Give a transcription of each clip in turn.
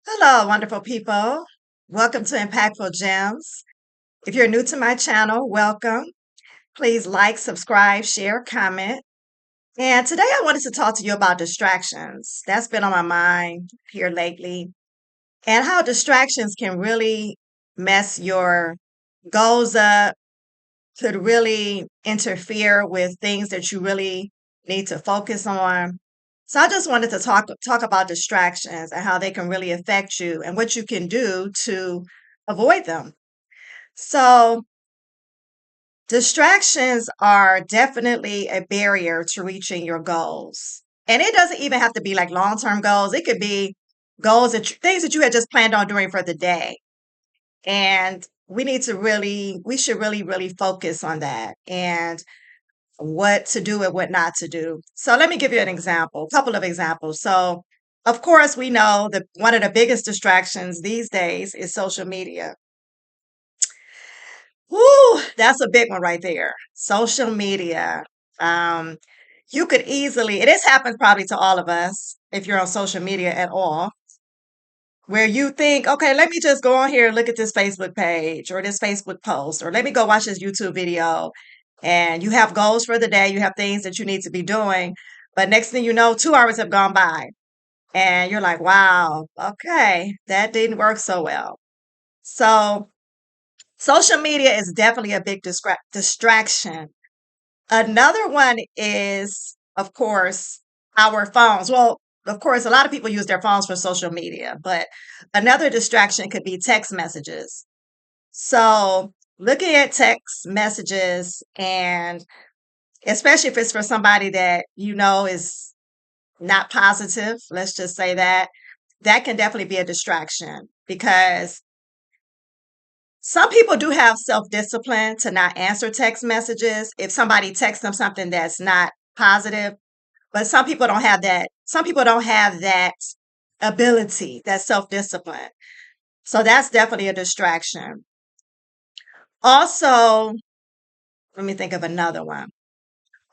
Hello, wonderful people. Welcome to Impactful Gems. If you're new to my channel, welcome. Please like, subscribe, share, comment. And today I wanted to talk to you about distractions. That's been on my mind here lately, and how distractions can really mess your goals up, could really interfere with things that you really need to focus on. So I just wanted to talk about distractions and how they can really affect you and what you can do to avoid them. So distractions are definitely a barrier to reaching your goals. And it doesn't even have to be like long-term goals. It could be goals things that you had just planned on doing for the day. And we should really focus on that and what to do and what not to do. So let me give you an example, a couple of examples. So of course, we know that one of the biggest distractions these days is social media. Whoo, that's a big one right there. Social media. Um, you could easily, and this happens probably to all of us if you're on social media at all, where you think, okay, let me just go on here and look at this Facebook page or this Facebook post, or let me go watch this YouTube video. And you have goals for the day, you have things that you need to be doing. But next thing you know, 2 hours have gone by, and you're like, wow, okay, that didn't work so well. So, social media is definitely a big distraction. Another one is, of course, our phones. Well, of course, a lot of people use their phones for social media, but another distraction could be text messages. So, looking at text messages, and especially if it's for somebody that you know is not positive, let's just say that, that can definitely be a distraction because some people do have self-discipline to not answer text messages if somebody texts them something that's not positive. But some people don't have that. Some people don't have that ability, that self-discipline. So that's definitely a distraction. Also, let me think of another one.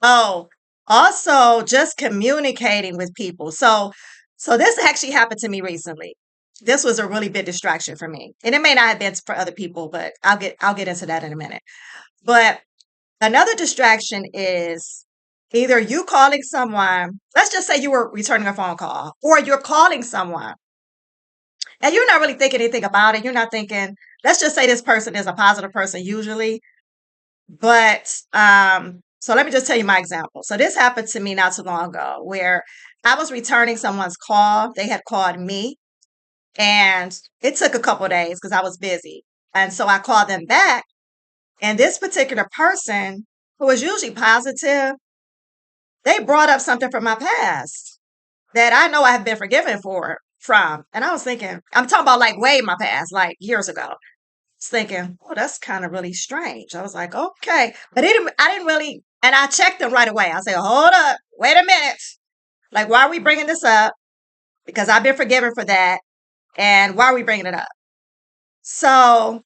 Oh, also just communicating with people. So this actually happened to me recently. This was a really big distraction for me. And it may not have been for other people, but I'll get into that in a minute. But another distraction is either you calling someone, let's just say you were returning a phone call, or you're calling someone and you're not really thinking anything about it. You're not thinking, let's just say this person is a positive person usually. But so let me just tell you my example. So this happened to me not too long ago where I was returning someone's call. They had called me, and it took a couple of days because I was busy. And so I called them back. And this particular person, who was usually positive, they brought up something from my past that I know I have been forgiven from. And I was thinking, I'm talking about like way in my past, like years ago. I was thinking, oh, that's kind of really strange. I was like, okay. But I didn't really, and I checked them right away. I said, hold up, wait a minute. Like, why are we bringing this up? Because I've been forgiven for that. And why are we bringing it up? So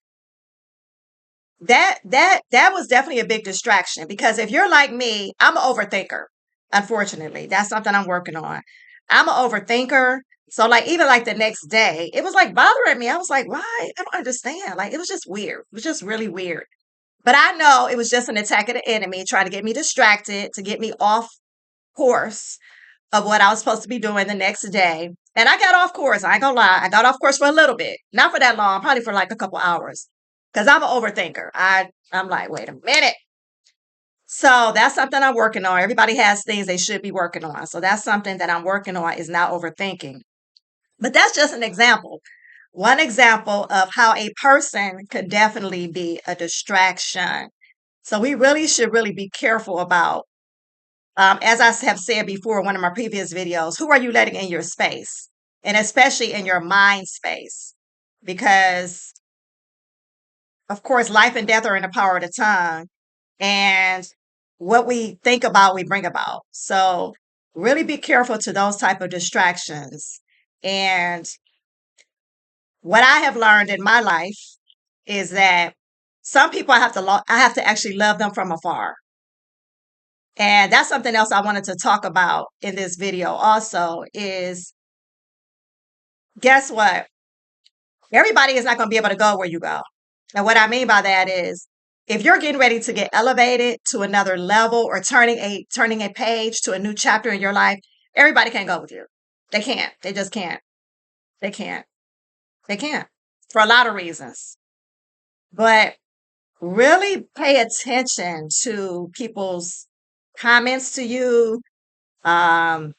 that was definitely a big distraction because if you're like me, I'm an overthinker. Unfortunately, that's something I'm working on. I'm an overthinker. So like even like the next day, it was like bothering me. I was like, why? I don't understand. Like it was just weird. It was just really weird. But I know it was just an attack of the enemy trying to get me distracted, to get me off course of what I was supposed to be doing the next day. And I got off course. I ain't gonna lie. I got off course for a little bit. Not for that long, probably for like a couple hours. Because I'm an overthinker. I'm like, wait a minute. So that's something I'm working on. Everybody has things they should be working on. So that's something that I'm working on is not overthinking. But that's just an example. One example of how a person could definitely be a distraction. So we really should really be careful about, as I have said before in one of my previous videos, who are you letting in your space? And especially in your mind space. Because, of course, life and death are in the power of the tongue. And what we think about, we bring about. So really be careful to those type of distractions. And what I have learned in my life is that some people I have to actually love them from afar. And that's something else I wanted to talk about in this video also is guess what? Everybody is not going to be able to go where you go. And what I mean by that is if you're getting ready to get elevated to another level or turning a page to a new chapter in your life, everybody can't go with you. They can't. They just can't. They can't. They can't for a lot of reasons. But really pay attention to people's comments to you. Um,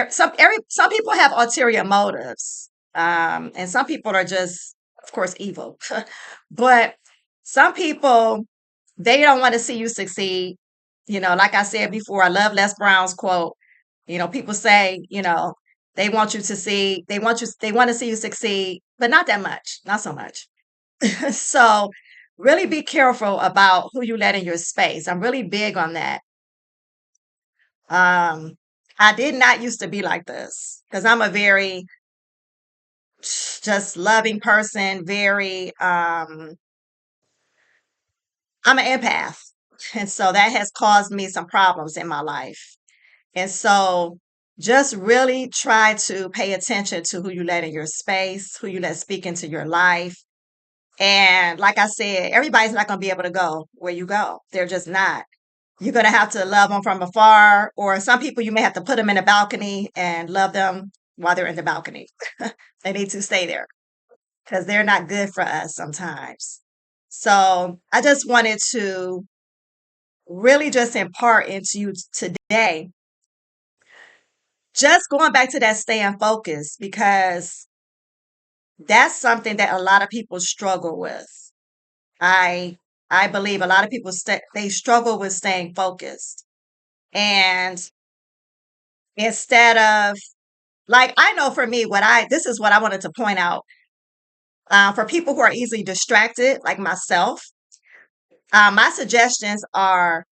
some people have ulterior motives, and some people are just, of course, evil. But some people, they don't want to see you succeed. Like I said before, I love Les Brown's quote. People say, they want to see you succeed, but not that much, not so much. So really be careful about who you let in your space. I'm really big on that. Um, I did not used to be like this because I'm a very just loving person, I'm an empath. And so that has caused me some problems in my life. And so just really try to pay attention to who you let in your space, who you let speak into your life. And like I said, everybody's not going to be able to go where you go. They're just not. You're going to have to love them from afar, or some people you may have to put them in a balcony and love them while they're in the balcony. They need to stay there because they're not good for us sometimes. So I just wanted to really just impart into you today, just going back to that staying focused, because that's something that a lot of people struggle with. I I believe a lot of people they struggle with staying focused. And instead of like I know for me what I this is what I wanted to point out for people who are easily distracted like myself. My suggestions are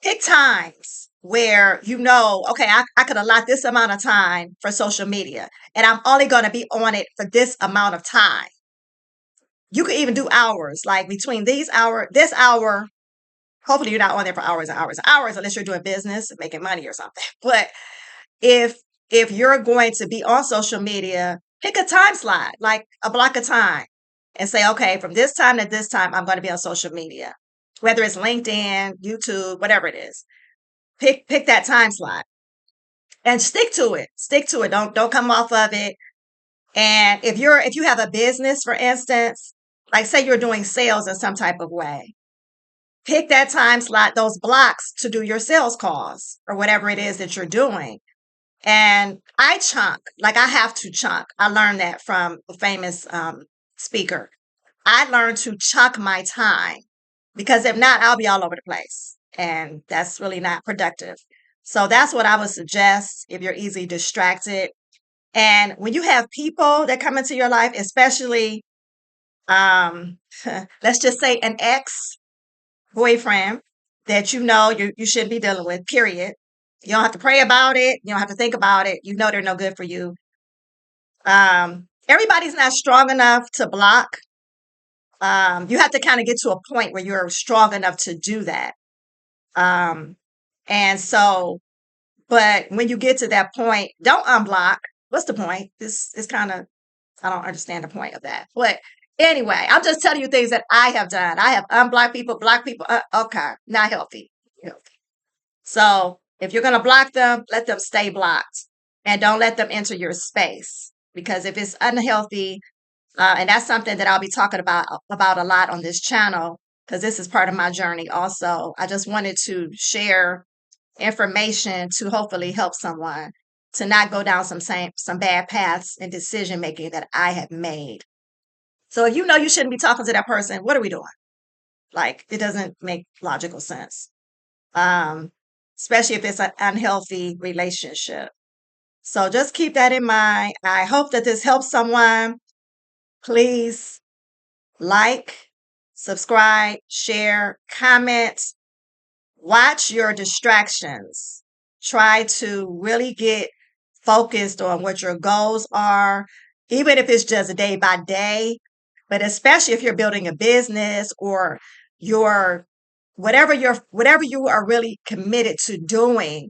pick times where okay, I could allot this amount of time for social media, and I'm only going to be on it for this amount of time. You could even do hours, like between this hour. Hopefully, you're not on there for hours and hours and hours, unless you're doing business and making money or something. But if you're going to be on social media, pick a time slot, like a block of time, and say, okay, from this time to this time, I'm going to be on social media, whether it's LinkedIn, YouTube, whatever it is. Pick that time slot and stick to it. Stick to it. Don't come off of it. And if you have a business, for instance, like say you're doing sales in some type of way, pick that time slot, those blocks to do your sales calls or whatever it is that you're doing. And I chunk, like I have to chunk. I learned that from a famous speaker. I learned to chunk my time because if not, I'll be all over the place. And that's really not productive. So that's what I would suggest if you're easily distracted. And when you have people that come into your life, especially, um, let's just say an ex boyfriend that you shouldn't be dealing with, period. You don't have to pray about it. You don't have to think about it. You know they're no good for you. Everybody's not strong enough to block. You have to kind of get to a point where you're strong enough to do that. Um, and so, but when you get to that point, don't unblock. What's the point? This is kind of, I don't understand the point of that. But anyway, I'm just telling you things that I have done. I have unblocked people, blocked people. Okay, not healthy. Healthy. So if you're going to block them, let them stay blocked and don't let them enter your space. Because if it's unhealthy, and that's something that I'll be talking about a lot on this channel, because this is part of my journey also. I just wanted to share information to hopefully help someone to not go down some bad paths in decision making that I have made. So if you know you shouldn't be talking to that person, what are we doing? Like it doesn't make logical sense. Um, Especially if it's an unhealthy relationship. So just keep that in mind. I hope that this helps someone. Please like, subscribe, share, comment, watch your distractions. Try to really get focused on what your goals are, even if it's just day by day, but especially if you're building a business or your whatever you are really committed to doing,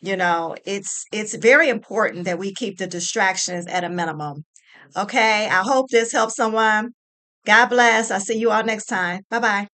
it's very important that we keep the distractions at a minimum. Okay. I hope this helps someone. God bless. I'll see you all next time. Bye bye.